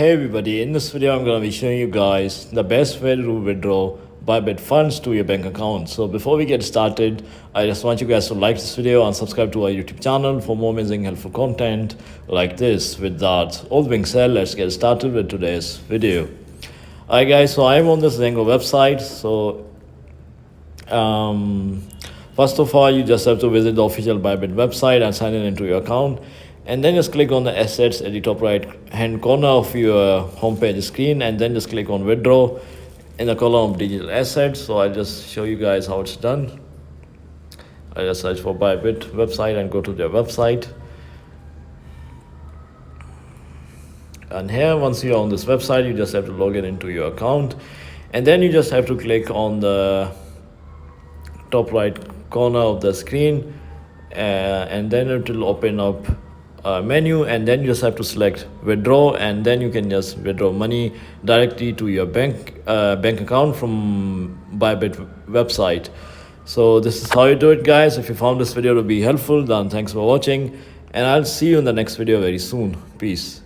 Hey everybody, in this video I'm going to be showing you guys the best way to withdraw ByBit funds to your bank account. So before we get started, I just want you guys to like this video and subscribe to our YouTube channel for more amazing helpful content like this. With that all being said, let's get started with today's video. Alright guys, so I'm on this Zengo website. So first of all, you just have to visit the official ByBit website and sign in into your account. And then just click on the assets at the top right hand corner of your homepage screen, and then just click on withdraw in the column of digital assets. So I'll just show you guys how it's done. I just search for ByBit website and go to their website. And here, once you're on this website, you just have to log in into your account, and then you just have to click on the top right corner of the screen, and then it will open up menu, and then you just have to select withdraw, and then you can just withdraw money directly to your bank account from ByBit website. So this is how you do it, guys. If you found this video to be helpful, then thanks for watching, and I'll see you in the next video very soon. Peace.